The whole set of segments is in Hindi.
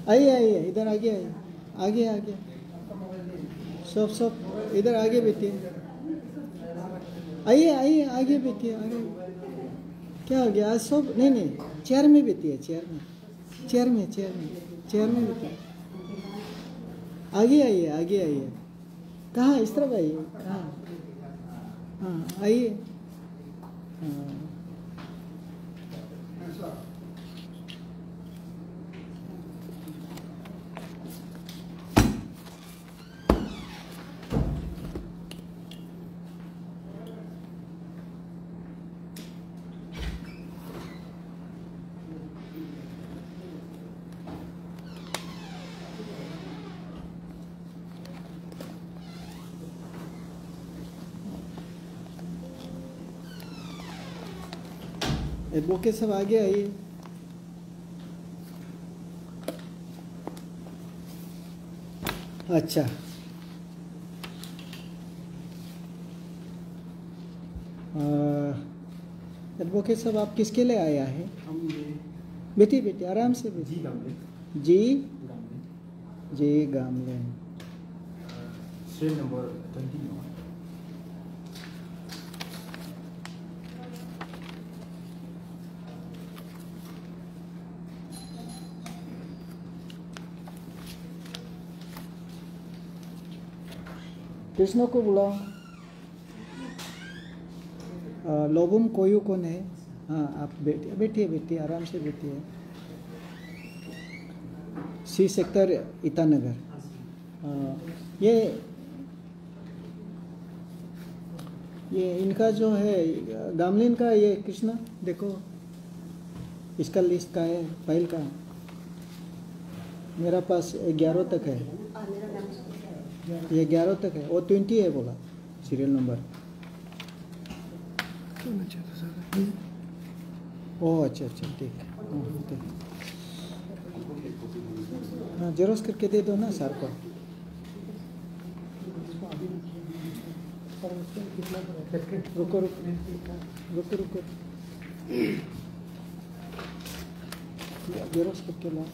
आइए आइए, इधर आगे आइए, आगे आगे, सब इधर आगे बैठिए, आइए आइए आगे बैठिए, आगे। क्या हो गया आज सब? नहीं, चेयर में बैठिए, चेयर में बैठिए। आगे आइए, आगे आइए। कहाँ? इस तरफ आइए। कहाँ? हाँ आइए। हाँ। एडवोकेट सब आगे आइए। अच्छा, एडवोकेट साहब आप किसके लिए आया है? बेटी आराम से बेटी। जी गामले नंबर 21। कृष्ण को बुलाओ। लोबुम कोयू कौन है? हाँ आप बैठिए आराम से बैठिए। C sector Itanagar. ये इनका जो है गामलिन का, ये कृष्णा देखो, इसका लिस्ट का है, फाइल का। मेरा पास 11 तक है, ये 11 तक है, वो 20 है बोला सीरियल नंबर। ओह अच्छा ठीक है। हाँ जेरोक्स करके दे दो ना सर को। रुको जेरोक्स करके ला।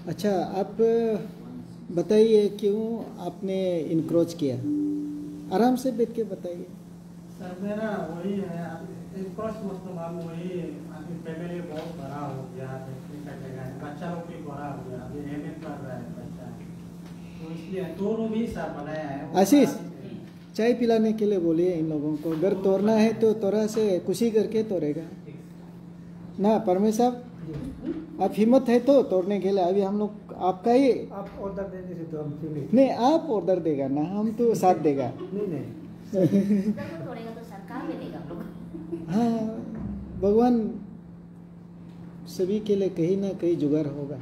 अच्छा आप बताइए क्यों आपने इनक्रोच किया? आराम से बैठ के बताइए। सर मेरा वही है, इनक्रोच मतलब हम वही अभी फैमिली बहुत बड़ा हो गया, बच्चा लोग भी बड़ा हो गया, अभी एमए कर रहा है बच्चा, तो इसलिए 2 रूम ही सर बनाया है। आशीष चाय पिलाने के लिए बोलिए इन लोगों को। अगर तोड़ना है तो तोड़ा से खुशी करके तोड़ेगा ना। परमेश साहब आप हिम्मत है तो तोड़ने के लिए। अभी हम लोग आपका ही, आप ऑर्डर देने से तो हम क्यों नहीं आप ऑर्डर देगा ना, हम तो साथ देगा। नहीं तोड़ेगा तो सरकार में देगा लोग। हाँ भगवान सभी के लिए कहीं ना कहीं जुगाड़ होगा।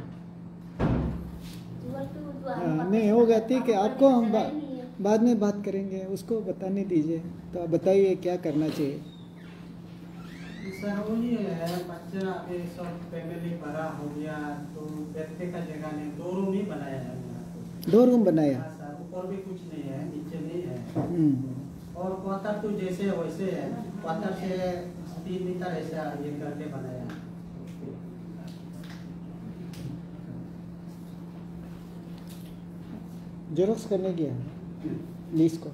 हाँ नहीं होगा, ठीक है। आपको हम बाद में बात करेंगे, उसको बताने दीजिए। तो आप बताइए क्या करना चाहिए। सर वही है, बच्चा अभी सब फैमिली बड़ा हो गया, तो बैठने का जगह नहीं, 2 रूम ही बनाया है। 2 रूम बनाया? हाँ सर, ऊपर भी कुछ नहीं है, नीचे नहीं है। और क्वार्टर तो जैसे वैसे है, क्वार्टर से 3 मीटर ऐसा ये करके बनाया। जेरोक्स करने गया लीज को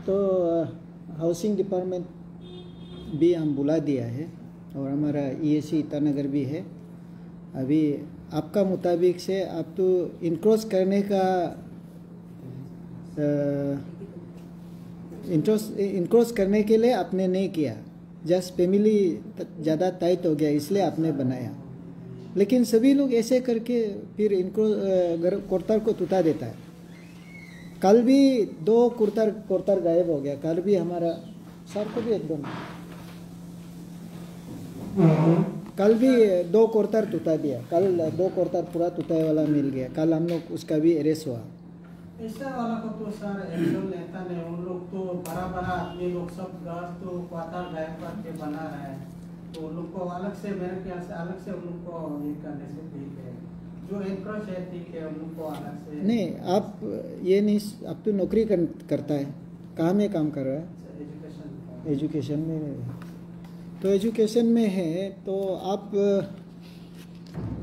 तो हाउसिंग डिपार्टमेंट भी हम बुला दिया है, और हमारा EAC ईटानगर भी है। अभी आपका मुताबिक से आप तो इनक्रोच करने का इनक्रोच करने के लिए आपने नहीं किया, जस्ट फैमिली ज़्यादा टाइट हो गया इसलिए आपने बनाया। लेकिन सभी लोग ऐसे करके फिर इनको कोर्टर को टूटा देता है। कल भी 2 कोर्टर गायब हो गया। कल भी हमारा सर को भी एकदम, कल भी 2 कोर्टर टूटा दिया। कल 2 कोर्टर पूरा टूटा वाला मिल गया। कल हम लोग उसका भी अरेस्ट हुआ। ऐसा वाला को तो सर एक्शन लेता नहीं, उन लोग तो बड़ा आदमी लोग सब घर तो क्वार्टर गायब करके बना रहे हैं, तो उन लोग को को अलग से मेरे ख्याल से अलग से उन लोग को ये करने से ठीक है, जो एनक्रोच है ठीक है, उन लोग को अलग से नहीं, आप ये नहीं, आप तो नौकरी करता है, कहाँ में काम कर रहा है? एजुकेशन में। तो एजुकेशन में है तो आप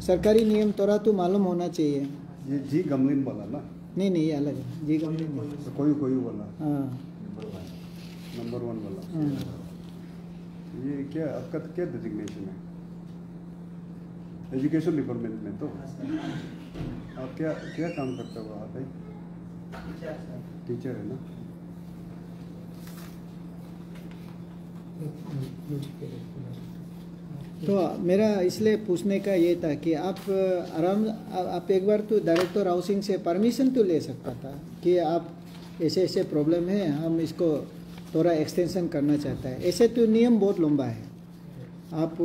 सरकारी नियम थोड़ा तो मालूम होना चाहिए। ये जी गमलिन बोला ना? नहीं नहीं, ये अलग है, जी गमलिन नहीं। तो कोई बोला हाँ नंबर 1 बोला। हाँ। ये क्या आपका क्या डिजिग्नेशन है? एजुकेशन डिपार्टमेंट में। तो आप क्या क्या काम करते हो आप? टीचर है ना? तो मेरा इसलिए पूछने का ये था कि आप आप एक बार तो डायरेक्टर हाउसिंग से परमिशन तो ले सकता था कि आप ऐसे ऐसे प्रॉब्लम है, हम इसको थोड़ा एक्सटेंशन करना चाहता है। ऐसे तो नियम बहुत लंबा है। आप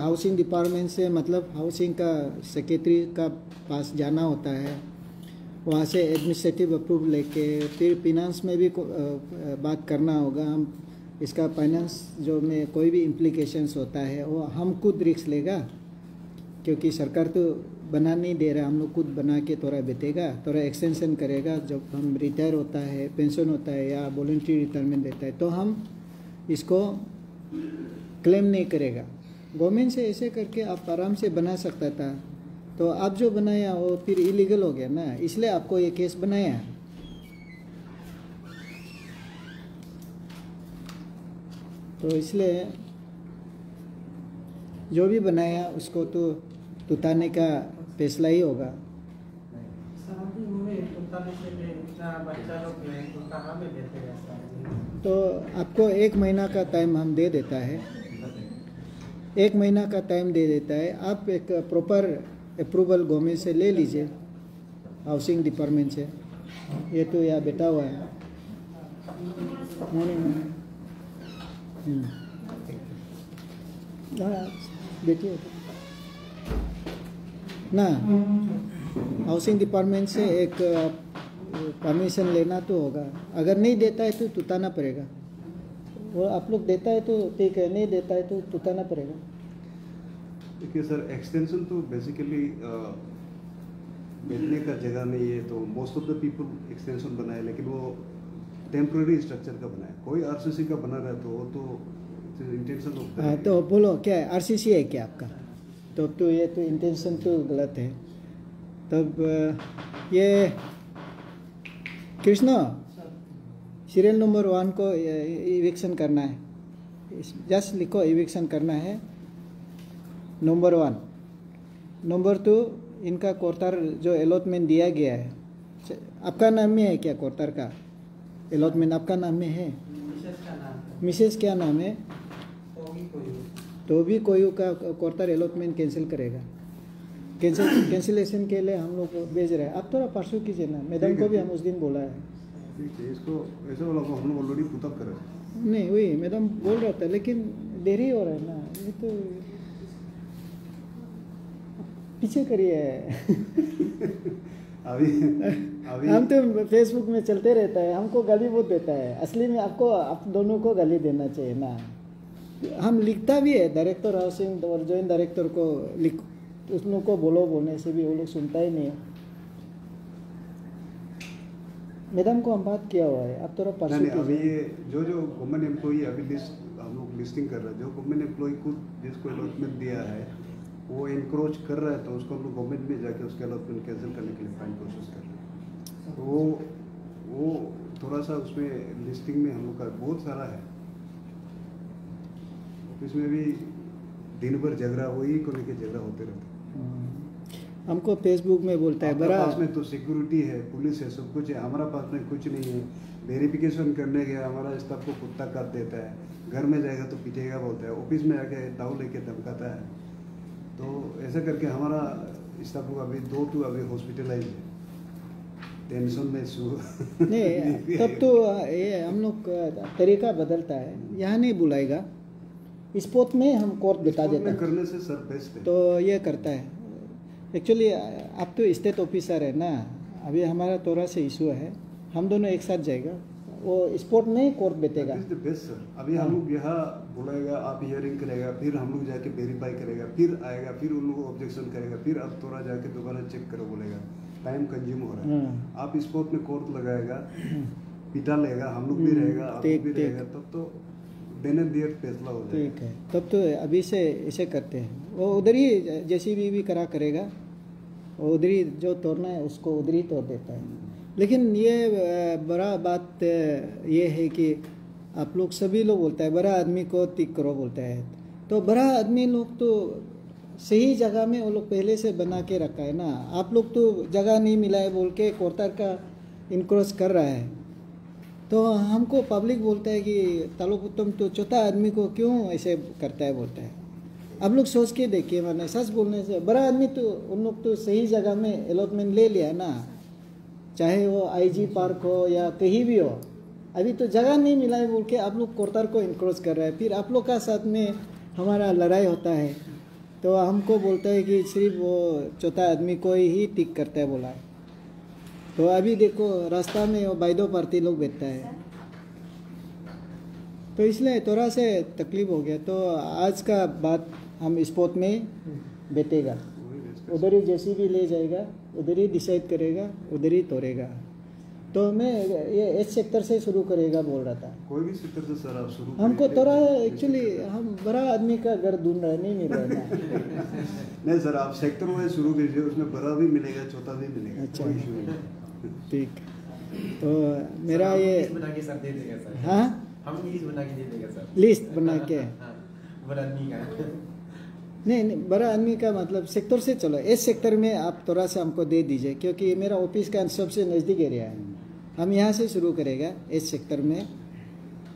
हाउसिंग डिपार्टमेंट से मतलब हाउसिंग का सेक्रेटरी का पास जाना होता है, वहाँ से एडमिनिस्ट्रेटिव अप्रूव लेके फिर फिनांस में भी बात करना होगा। हम इसका फाइनेंस जो में कोई भी इम्प्लीकेशंस होता है वो हम खुद रिस्क लेगा, क्योंकि सरकार तो बना नहीं दे रहा, हम लोग खुद बना के थोड़ा बेचेगा, थोड़ा एक्सटेंशन करेगा। जब हम रिटायर होता है, पेंशन होता है या वॉलंटरी रिटायरमेंट देता है तो हम इसको क्लेम नहीं करेगा। गवर्नमेंट से ऐसे करके आप आराम से बना सकता था। तो आप जो बनाया वो फिर इलीगल हो गया ना, इसलिए आपको ये केस बनाया है। तो इसलिए जो भी बनाया उसको तो तुताने का फैसला ही होगा। शादी में तुताने से भी इतना बच्चा लोग है तो कहाँ में देते हैं शादी? तो आपको 1 महीना का टाइम हम दे देता है, 1 महीना का टाइम दे देता है। आप एक प्रॉपर अप्रूवल गवर्नमेंट से ले लीजिए, हाउसिंग डिपार्टमेंट से। ये तो यहाँ बैठा हुआ है। देखिए ना, हाउसिंग डिपार्टमेंट से एक परमिशन लेना तो होगा। अगर नहीं देता है तो तुताना पड़ेगा। वो आप लोग देता है तो ठीक है, नहीं देता है तो तुताना पड़ेगा। देखिए सर, एक्सटेंशन तो बेसिकली बैठने का जगह नहीं है, तो most of the people extension बनाए, लेकिन वो टेम्पररी स्ट्रक्चर का बनाए। कोई आरसीसी का बना रहा है तो वो तो इंटेंशन होता है। तो बोलो क्या है, आरसीसी है क्या आपका? तो ये तो इंटेंशन तो गलत है। तब ये कृष्णा सीरियल नंबर 1 को इविक्शन करना है, जस्ट लिखो इविक्शन करना है नंबर 1। नंबर 2 इनका कोर्टार जो अलॉटमेंट दिया गया है, आपका नाम में है क्या? कोर्टार का अलॉटमेंट आपका नाम में है? मिसेस का नाम है। मिसेस क्या नाम है? कोई तो भी कोई का कोर्टार अलॉटमेंट कैंसिल करेगा। कैंसिलेशन के लिए हम लोग भेज रहे हैं। आप थोड़ा परसों कीजिए ना, मैडम को भी हम उस दिन बोला है। ठीक है, इसको ऐसे वाला को हम लोग ऑलरेडी पुटअप कर रहे हैं। नहीं वही मैडम बोल रहा था, लेकिन देरी हो रहा है ना, ये तो पीछे करिए। अभी हम तो फेसबुक में चलते रहता है, हमको गाली बहुत देता है। असली में आपको आप दोनों को गाली देना चाहिए ना। हम लिखता भी है डायरेक्टर हाउसिंग और जॉइंट डायरेक्टर को लिख, उस लोग को बोलने से भी वो लोग सुनता ही नहीं है। मैडम को हम बात किया हुआ है, आप थोड़ा परसों नहीं, अभी ये जो गवर्नमेंट एम्प्लॉई अभी लिस्ट हम लोग लिस्टिंग कर रहे हैं। जो गवर्नमेंट एम्प्लॉई को जिसको अलॉटमेंट दिया है वो इनक्रोच कर रहा है, तो उसको हम लोग गवर्नमेंट में जाके उसके अलॉटमेंट कैंसिल करने के लिए फाइन प्रोसेस कर रहे हैं। तो वो थोड़ा सा उसमें लिस्टिंग में हम लोग का बहुत सारा है। इसमें भी दिन भर झगड़ा, वही को लेकर झगड़ा होते रहते हैं। हमको फेसबुक में बोलता है बड़ा पास में तो सिक्योरिटी है, पुलिस है, सब कुछ है। हमारा पास में कुछ नहीं है। वेरिफिकेशन करने गया हमारा स्टाफ को कुत्ता काट देता है, घर में जाएगा तो पीटेगा बोलता है, ऑफिस में आके दाव लेके धमकाता है। तो ऐसा करके हमारा स्टाफ लोग अभी 2 अभी हॉस्पिटलाइज है, टेंशन में नहीं। तब तो ये हम लोग तरीका बदलता है, यहाँ नहीं बुलाएगा, स्पोर्ट में हम कोर्ट बिता देता है। करने से सर बेस्ट है। तो ये करता है। एक्चुअली आप तो स्टेट ऑफिसर है ना, अभी हमारा थोड़ा सा इशू है, हम दोनों एक साथ जाएगा, वो स्पोर्ट में ही कोर्ट बैठेगा। That is the best, sir. अभी हम लोग यहाँ बुलाएगा, आप हियरिंग करेगा, फिर हम लोग जाके वेरीफाई करेगा, फिर आएगा, फिर उन लोगों को ऑब्जेक्शन करेगा, फिर अब थोड़ा जाके दोबारा चेक करो बोलेगा। टाइम कंज्यूम हो रहा है। आप स्पोर्ट में कोर्ट लगाएगा, पिटा लेगा, हम लोग भी रहेगा, आप लोग भी रहेगा, तब तो देने दिए फैसला हो जाएगा। ठीक है, तब तो अभी से ऐसे करते हैं। वो उधर ही जेसीबी भी करा करेगा, वो उधर ही जो तोड़ना है उसको उधर ही तोड़ देता है। लेकिन ये बड़ा बात ये है कि आप लोग सभी लोग बोलता है बड़ा आदमी को टिक करो बोलता है, तो बड़ा आदमी लोग तो सही जगह में वो लोग पहले से बना के रखा है ना। आप लोग तो जगह नहीं मिला है बोल के कोर्टर का इनक्रोच कर रहा है, तो हमको पब्लिक बोलता है कि तालुकुत्तम तो चौथा आदमी को क्यों ऐसे करता है बोलता है। आप लोग सोच के देखिए, मैंने सच बोलने से बड़ा आदमी तो उन लोग तो सही जगह में अलॉटमेंट ले लिया ना, चाहे वो आईजी पार्क हो या कहीं भी हो। अभी तो जगह नहीं मिला है बोल के आप लोग कोर्टर को इनक्रोच कर रहा है, फिर आप लोग का साथ में हमारा लड़ाई होता है तो हमको बोलता है कि सिर्फ वो चौथा आदमी को ही टिक करता है बोला है। तो अभी देखो रास्ता में वो बाइदो पार्टी लोग बैठता है, तो इसलिए थोड़ा से तकलीफ हो गया। तो आज का बात हम स्पोर्ट में बैठेगा, उधर ही जेसीबी ले जाएगा, उधर ही डिसाइड करेगा, उधर ही तोड़ेगा। तो मैं ये एच सेक्टर से शुरू करेगा बोल रहा था। कोई भी सेक्टर से सर आप शुरू हमको करिए। थोड़ा एक्चुअली हम बड़ा आदमी का घर ढूंढ रहे नहीं मिल रहा है ना। नहीं सर, आप सेक्टर वाइज शुरू कीजिए, उसमें बड़ा भी मिलेगा, छोटा भी मिलेगा। अच्छा। कोई issue नहीं। ठीक, तो मेरा ये लिस्ट बना के सर दे देगा सर। हाँ हम लिस्ट बना के दे देगा सर। लिस्ट बना के हाँ, बड़ा आदमी का। नहीं, बड़ा आदमी का मतलब सेक्टर से चलो, इस सेक्टर में आप थोड़ा सा हमको दे दीजिए, क्योंकि मेरा ऑफिस का सबसे नज़दीक एरिया है। हम यहाँ से शुरू करेगा इस सेक्टर में।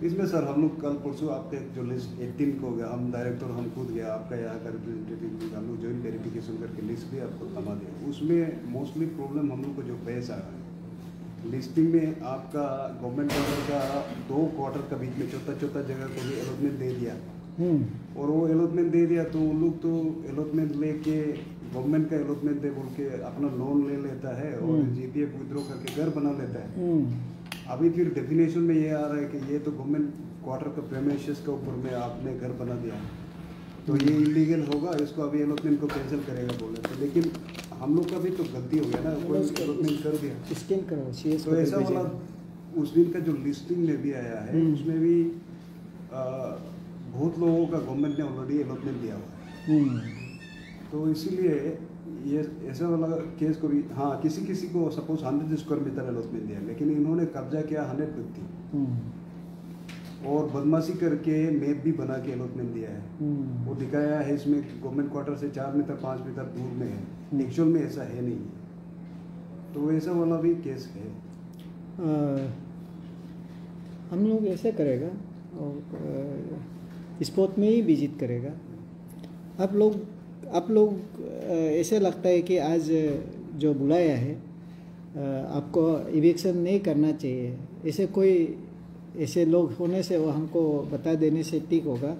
इसमें सर हम लोग कल परसों आपके जो लिस्ट 18 को हो गया, हम डायरेक्टर हम खुद गया, आपका यहाँ का रिप्रेजेंटेटिव हम लोग जॉइंट वेरिफिकेशन करके लिस्ट भी आपको थमा दिया। उसमें मोस्टली प्रॉब्लम हम लोग को जो पेश आ रहा है लिस्टिंग में, आपका गवर्नमेंट क्वार्टर का 2 क्वार्टर का बीच में चौथा जगह को भी अलॉटमेंट दे दिया, और वो अलॉटमेंट दे दिया तो उन लोग तो अलॉटमेंट लेके गवर्नमेंट का अलॉटमेंट दे बोल के अपना लोन ले लेता है और जीपीएफ विड्रॉ करके घर बना लेता है। अभी फिर डेफिनेशन में ये आ रहा है कि ये तो गवर्नमेंट क्वार्टर का प्रेमिसेस के ऊपर में आपने घर बना दिया, तो ये इलीगल होगा, इसको अभी अलॉटमेंट को कैंसिल करेगा बोले। तो लेकिन हम लोग का भी तो गलती हो गया ना, कोई अलॉटमेंट कर दिया। स्कैन करो CS तो ऐसा वाला उस दिन का जो लिस्टिंग में भी आया है उसमें भी बहुत लोगों का गवर्नमेंट ने ऑलरेडी अलॉटमेंट दिया हुआ है। तो इसीलिए ये ऐसा वाला केस को भी, हाँ किसी को सपोज 100 स्क्वायर मीटर अलॉटमेंट दिया, लेकिन इन्होंने कब्जा किया 150 और बदमाशी करके मैप भी बना के अलॉटमेंट दिया है। वो दिखाया है इसमें गवर्नमेंट क्वार्टर से 4 मीटर 5 मीटर दूर में है, एक्चुअल में ऐसा है नहीं है। तो ऐसा वाला भी केस है। हम लोग ऐसे करेगा और स्पोर्ट में ही विजिट करेगा। आप लोग ऐसे लगता है कि आज जो बुलाया है आपको इविक्शन नहीं करना चाहिए, ऐसे कोई ऐसे लोग होने से वो हमको बता देने से ठीक होगा।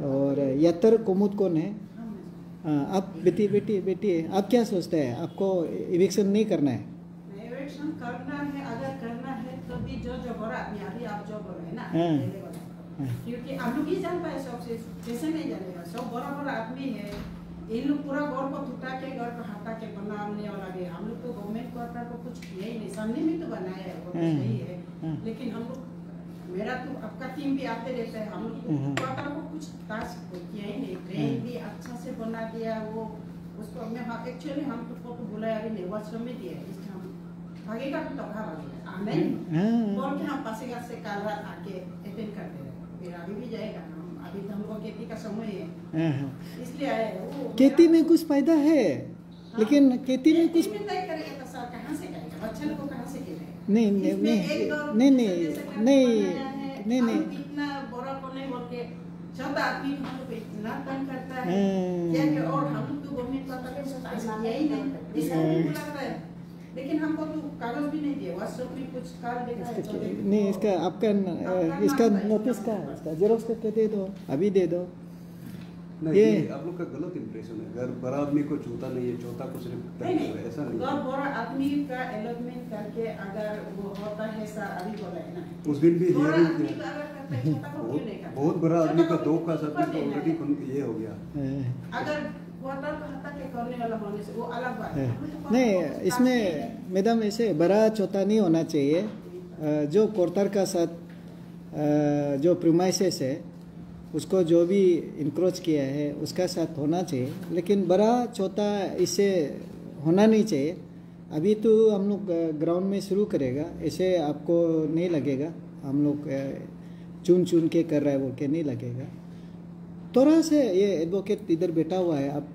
और यात्रा कुमुद कौन है? आप बेटी आप क्या सोचते हैं, आपको इविक्शन नहीं करना है? इविक्शन करना है, अगर करना है तो भी जो बड़ा आदमी अभी आप जो बोल रहे हैं ना, क्योंकि हम लोग ही जान पाए सबसे, कैसे नहीं जानेगा, सब बड़ा आदमी है। इन लोग पूरा घर को टूटा के घर को हटा के बनाने वाला है। हम लोग तो गवर्नमेंट क्वार्टर को कुछ किया ही नहीं, सामने में तो बनाया है वो तो सही है, लेकिन हम लोग, मेरा तो आपका टीम भी आते रहता है, हम लोग क्वार्टर को कुछ टास्क किया ही नहीं। ट्रेन भी अच्छा से बना दिया वो, उसको मैं एक्चुअली हम तो बुलाया अभी नहीं, वॉशरूम में दिया, इसलिए हम भागेगा तो कहाँ भागेगा, नहीं बोल के हम पासीघाट से कल रात आके अटेंड करते रहे। फिर अभी भी जाएगा, अभी तो हमको खेती का समय है इसलिए आए। खेती में कुछ फायदा है, लेकिन खेती में कुछ नहीं करेगा तो सर कहाँ से करेगा, बच्चे लोग को कहाँ से करेगा? नहीं इतना बड़ा को नहीं बोल के सब आदमी हम लोग इतना तंग करता है क्या कि, और हम लोग तो गवर्नमेंट का यही नहीं इसका है, लेकिन हमको तो कागज भी नहीं दिया, व्हाट्सएप में कुछ कार्ड देखा है नहीं। इसका आपका इसका नोटिस का है, इसका जेरोक्स करके दे दो, अभी दे दो। नहीं, ये ये आप लोग का गलत इंप्रेशन है। घर बड़ा आदमी को छूता नहीं है, चौथा को सिर्फ नहीं तंग कर रहा है, ऐसा नहीं घर है। बड़ा आदमी का अलॉटमेंट करके अगर वो होता है सर अभी बोला है ना उस दिन भी बड़ा हियरिंग आदमी किया। का अगर करता है छोटा को क्यों नहीं करता? बहुत बड़ा आदमी का छोटा दो को का ऊपर साथ तो देना ऑलरेडी है। ये हो गया। अगर क्वार्टर का हत्या के करने वाला होने से वो अलग बात है। नहीं, इसमें मैडम ऐसे बड़ा चौथा नहीं होना चाहिए। जो कोर्टर का साथ जो प्रीमाइसेस है उसको जो भी इंक्रोच किया है उसका साथ होना चाहिए, लेकिन बड़ा चौथा इससे होना नहीं चाहिए। अभी तो हम लोग ग्राउंड में शुरू करेगा, ऐसे आपको नहीं लगेगा हम लोग चुन चुन के कर रहा है बोल के नहीं लगेगा। थोड़ा से ये एडवोकेट इधर बैठा हुआ है। अब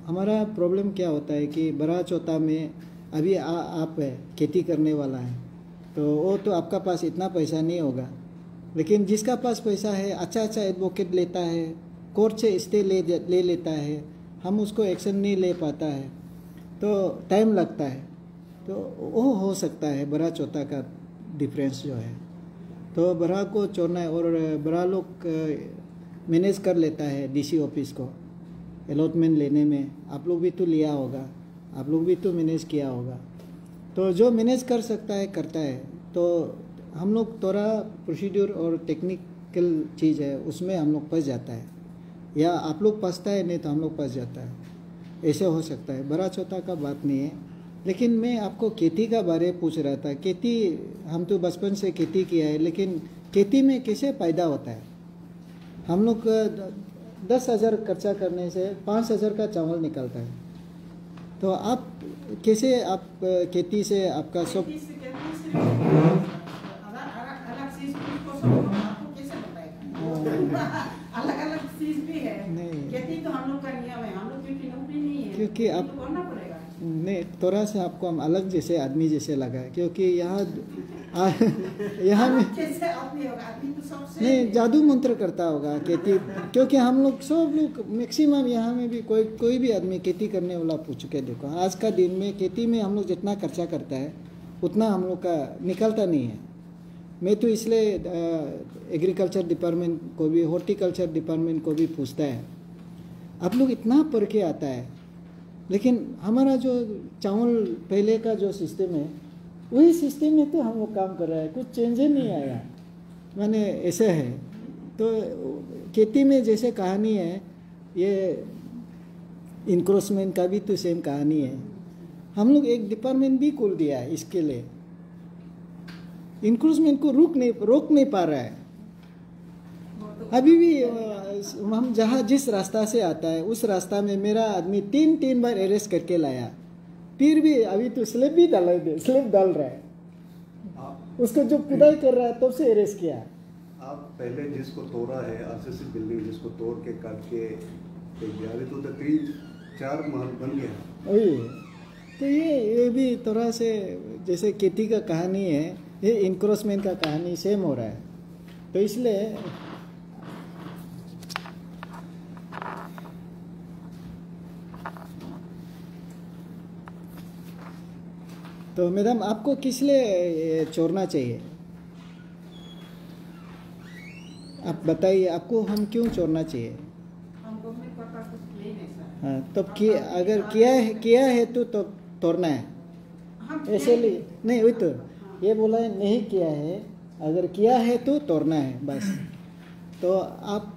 हमारा प्रॉब्लम क्या होता है कि बड़ा चौथा में अभी आप है खेती करने वाला है, तो वो तो आपका पास इतना पैसा नहीं होगा, लेकिन जिसका पास पैसा है अच्छा एडवोकेट लेता है, कोर्ट से स्टे ले लेता है, हम उसको एक्शन नहीं ले पाता है तो टाइम लगता है। तो वो हो सकता है बड़ा चौथा का डिफरेंस जो है। तो बड़ा को छोड़ना है, और बड़ा लोग मैनेज कर लेता है डीसी ऑफिस को अलॉटमेंट लेने में। आप लोग भी तो लिया होगा, आप लोग भी तो मैनेज किया होगा। तो जो मैनेज कर सकता है करता है। तो हम लोग थोड़ा प्रोसीड्यूर और टेक्निकल चीज़ है उसमें हम लोग फंस जाता है, या आप लोग फंसता है नहीं तो हम लोग फंस जाता है, ऐसे हो सकता है। बड़ा चौथा का बात नहीं है। लेकिन मैं आपको खेती का बारे पूछ रहा था। खेती हम तो बचपन से खेती किया है, लेकिन खेती में कैसे फ़ायदा होता है? हम लोग 10,000 खर्चा करने से 5,000 का चावल निकलता है। तो आप कैसे आप खेती से आपका सब खेती से अलग चीज को सब आपको कैसे बताएगा? अलग अलग चीज भी है। नहीं। खेती तो हम लोग का नियम है, हम लोग क्योंकि नौकरी नहीं है, क्योंकि खेती आप- तो करना पड़ेगा। नहीं, थोड़ा सा आपको हम अलग जैसे आदमी जैसे लगा है, क्योंकि यहाँ में कैसे आदमी होगा? आदमी तो सबसे नहीं जादू मंत्र करता होगा खेती, क्योंकि हम लोग सब लोग मैक्सिमम यहाँ में भी कोई भी आदमी खेती करने वाला पूछ के देखो, आज का दिन में खेती में हम लोग जितना खर्चा करता है उतना हम लोग का निकलता नहीं है। मैं तो इसलिए एग्रीकल्चर डिपार्टमेंट को भी, हॉर्टिकल्चर डिपार्टमेंट को भी पूछता है, आप लोग इतना पढ़ के आता है, लेकिन हमारा जो चावल पहले का जो सिस्टम है वही सिस्टम में तो हम लोग काम कर रहे हैं, कुछ चेंज ही नहीं आया। माने ऐसे है। तो खेती में जैसे कहानी है, ये इंक्रोचमेंट का भी तो सेम कहानी है। हम लोग एक डिपार्टमेंट भी खोल दिया है इसके लिए। इंक्रोचमेंट को रोक नहीं पा रहा है। अभी भी हम जहाँ जिस रास्ता से आता है उस रास्ता में मेरा आदमी तीन बार अरेस्ट करके लाया, फिर भी अभी तो स्लिप भी स्लिप डाल रहा है। आप उसको जो खुदाई कर रहा है तब से अरेस्ट किया। आप पहले जिसको तोड़ा है आरसीसी बिल्डिंग, जिसको तोड़ के काट के दिया, तो 3-4 महल बन गया। वही, तो ये भी थोड़ा से जैसे खेती का कहानी है, ये इंक्रोचमेंट का कहानी सेम हो रहा है। तो इसलिए तो मैडम आपको किस लिए छोड़ना चाहिए? आप बताइए, आपको हम क्यों छोड़ना चाहिए? हम गवर्नमेंट का कुछ नहीं है सर। हाँ, तब अगर किया है तो तोड़ना है, हम ऐसे लिए नहीं। वही तो ये बोला है, नहीं किया है, अगर किया है तो तोड़ना है बस। तो आप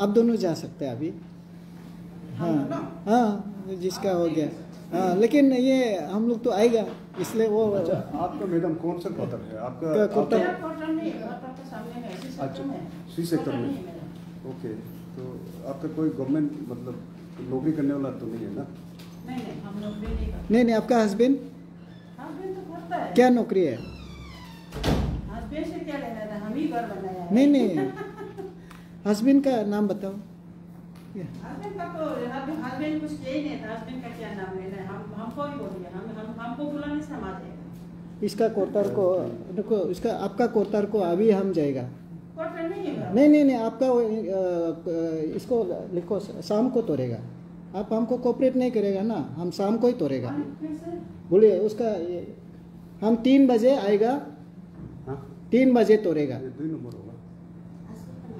दोनों जा सकते हैं अभी। हाँ, जिसका हो गया। हाँ, लेकिन ये हम लोग तो आएगा, इसलिए वो अच्छा, आपका मैडम कौन सा क्वार्टर है आपका? क्वार्टर- मेरा क्वार्टर नहीं है, क्वार्टर के सामने है, इसी सेक्टर में है। सी सेक्टर क्वार्टर में। नहीं है मेरा। ओके, तो आपका कोई गवर्नमेंट मतलब नौकरी करने वाला तो नहीं है ना? नहीं, हम नौकरी नहीं करते। नहीं, आपका हस्बैंड हस्बैंड तो करता है। क्या नौकरी है? हस्बैंड से क्या लेना था? हम ही घर बनाया है। नहीं, हस्बैंड का नाम बताओ। हस्बैंड का तो हस्बैंड कुछ यही नहीं था। हस्बैंड का क्या नाम लेना है? हमको ही बोलिए, हमको बुलाने से हम आ जाएगा। इसका कोर्टर को देखो, इसका आपका कोर्टर को अभी हम जाएगा। क्वार्टर नहीं है मेरा। नहीं, आपका इसको लिखो, शाम को तोड़ेगा। आप हमको कोऑपरेट नहीं करेगा ना, हम शाम को ही तोड़ेगा। कैसे? बोलिए उसका हम 3 बजे आएगा, हाँ, 3 बजे तोड़ेगा। ये 2 नंबर होगा।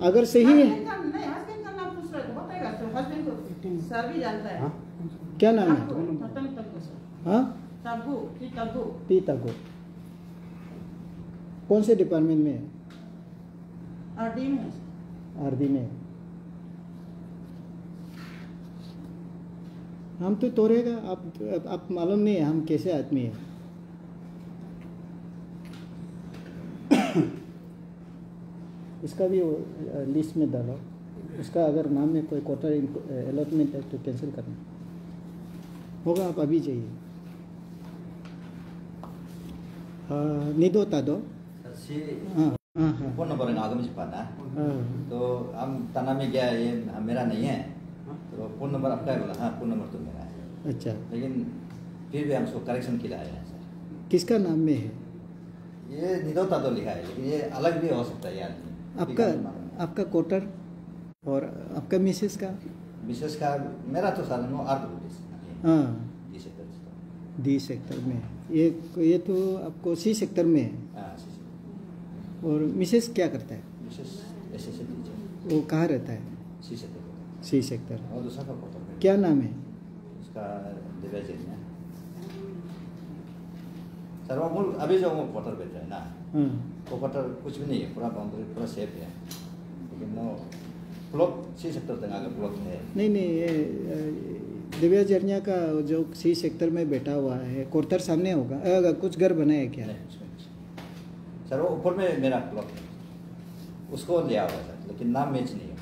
अगर सही है हस्बैंड का नाम पूछ रहे सर भी जानता है। हाँ क्या नाम है? तग्गू सर। हाँ, तग्गू तग्गू पी तगो। कौन से डिपार्टमेंट में है? आरडी में। आरडी में। हम तो तोड़ेगा, आप मालूम नहीं है हम कैसे आदमी है। इसका भी लिस्ट में डालो। उसका अगर नाम में कोई क्वार्टर अलॉटमेंट है तो कैंसिल करना होगा। आप अभी जाइए। निदो तादो। Si हाँ हाँ हाँ फोन नंबर आगे में छपा ना, हाँ। तो हम थाना में गया, ये मेरा नहीं है, तो फोन नंबर आपका है बोला, हाँ फोन नंबर तो मेरा है, अच्छा, लेकिन फिर भी हमको करेक्शन के लिए आया है सर। किसका नाम में है? ये निदोता तो लिखा है, लेकिन ये अलग भी हो सकता है यार। आपका क्वार्टर और आपका मिसेस का? विशेष का मेरा तो सर नो अर्ध पुलिस हाँ, जी सेक्टर डी सेक्टर में। ये तो आपको सी सेक्टर में है। हाँ सी सेक्टर। और मिसेस क्या करता है? विशेष एसएससी टीचर वो कहाँ रहता है? C sector C sector. और दूसरा का क्वार्टर में क्या नाम है? उसका दिव्या जैन है सर। वो मूल अभी जो वो क्वार्टर बेच रहा है ना, हाँ, वो क्वार्टर कुछ भी नहीं है, पूरा बाउंड्री पूरा सेफ है, लेकिन वो प्लॉट सी सेक्टर तक आगे प्लॉट है। नहीं ये दिव्या जर्निया का जो सी सेक्टर में बैठा हुआ है, क्वार्टर सामने होगा। कुछ घर बना है क्या? नहीं, उसमें नहीं। सर वो ऊपर में मेरा प्लॉट है, उसको लिया हुआ है सर, लेकिन नाम मैच नहीं है।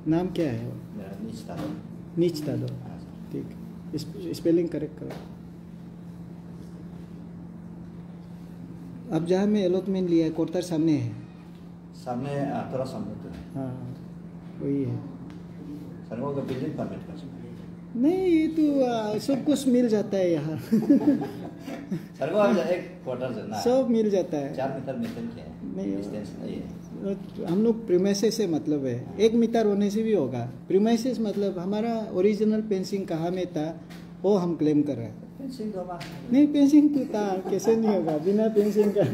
नाम क्या है वो? मेरा नीच था। नीच तादो। हाँ सर। ठीक, स्पेलिंग करेक्ट करो। अब जहाँ में अलॉटमेंट लिया है क्वार्टर सामने है। सामने थोड़ा सामने तो है हाँ, वही है। सर। वो बिल्डिंग परमिट कर सकते नहीं, ये तो सब कुछ मिल जाता है यहाँ। सर। वो अब एक क्वार्टर जो ना सब मिल जाता है। 4 मीटर मेंटेन किया है, नहीं, डिस्टेंस नहीं है। हम लोग प्रीमाइसेस से मतलब है, 1 मीटर होने से भी होगा। प्रीमाइसेस मतलब हमारा ओरिजिनल पेंसिंग कहाँ में था वो हम क्लेम कर रहे हैं। फेंसिंग तो हमारा नहीं, पेंसिंग तो था, कैसे नहीं होगा बिना पेंसिंग का?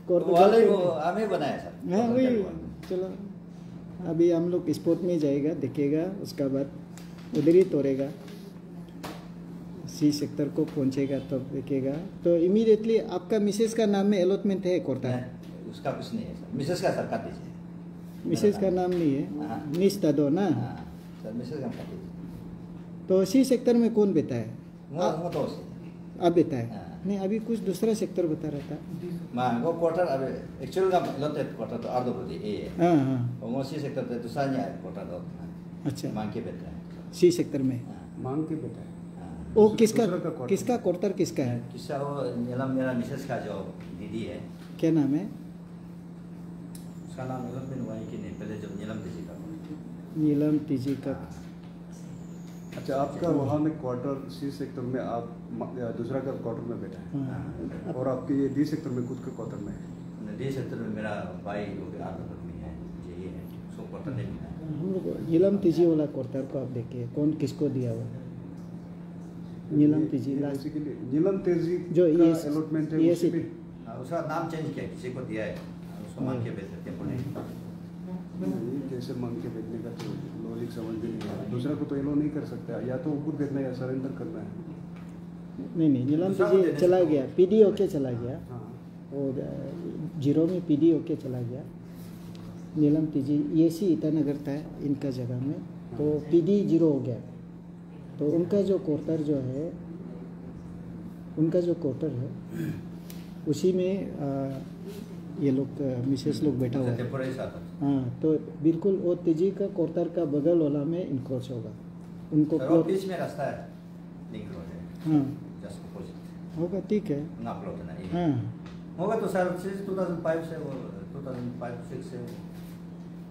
वाले वो हमें बनाया सर। हाँ वही। चलो अभी हम लोग स्पोर्ट में जाएगा, देखेगा, उसका बाद उधर ही तोड़ेगा, सी सेक्टर को पहुंचेगा तब देखेगा। तो इमीडिएटली आपका मिसेस का नाम में अलॉटमेंट है क्वार्टर? नहीं, उसका कुछ नहीं है सर। मिसेस का सर काट दीजिए। मिसेस का नाम नहीं है? हाँ। निश तादो ना? हाँ सर, मिसेस का काट दीजिए। तो सी सेक्टर में कौन बैठा है? वो तो उसे आप बैठा है? हाँ। नहीं, अभी कुछ दूसरा सेक्टर बता रहा था। वो क्वार्टर अब एक्चुअल का लोटेड क्वार्टर तो अर्धो प्रति ए है, हाँ हाँ, और वो सी सेक्टर तो दूसरा नहीं है क्वार्टर तो अच्छा, मांग के बैठा है। सी सेक्टर में। हाँ, मांग के बेटा है। हाँ। वो किसका दूसरा का quarter। किसका क्वार्टर किसका है? किस्सा वो नीलम मेरा मिसेस का जो दीदी है, क्या नाम है? उसका नाम नीलम बिन वाई की नहीं, पहले जब नीलम दीदी का नीलम टीजी का। अच्छा, आपका वहाँ में क्वार्टर सी सेक्टर में आप दूसरा का क्वार्टर में बैठा है, हाँ। और आपके ये डी सेक्टर में खुद के क्वार्टर में है। डी सेक्टर में मेरा भाई लोग अर्ध पत्नी है, ये है, उसको क्वार्टर नहीं मिला है। हम लोग नीलम तीजी वाला क्वार्टर को आप देखिए, कौन किसको दिया हुआ? नीलम तीजी लास्ट बेसिकली नीलम तेजी जो का ये अलॉटमेंट है, ये उसी पे। हाँ, उसका नाम चेंज किया, किसी को दिया है, उसको मांग के बेच सकते हैं। ये कैसे मांग के बेचने का तो लॉजिक समझ भी नहीं आ रहा। दूसरा को तो एलो नहीं कर सकता, या तो वो खुद बेचना है या सरेंडर करना है। नहीं, नीलम तीजी चला गया, पीडी होके चला गया, हाँ, और जीरो में पीडी होके चला गया। नीलम तीजी ये सी ईटानगर था इनका जगह में, तो पीडी जीरो हो गया। तो उनका जो क्वार्टर जो है, उसी में ये लोग मिसेस लोग बैठा हुआ है। टेम्पोररी साथ हाँ, तो बिल्कुल वो तेजी का क्वार्टर का बगल वाला में इनक्रोच होगा। उनको सर, वो प्लॉट बीच में रास्ता है, लिंक रोड है, हाँ जस्ट अपोजिट होगा, ठीक है। ना प्लॉट है ना ये। हाँ, होगा तो सर 2005 से वो 2005-6 से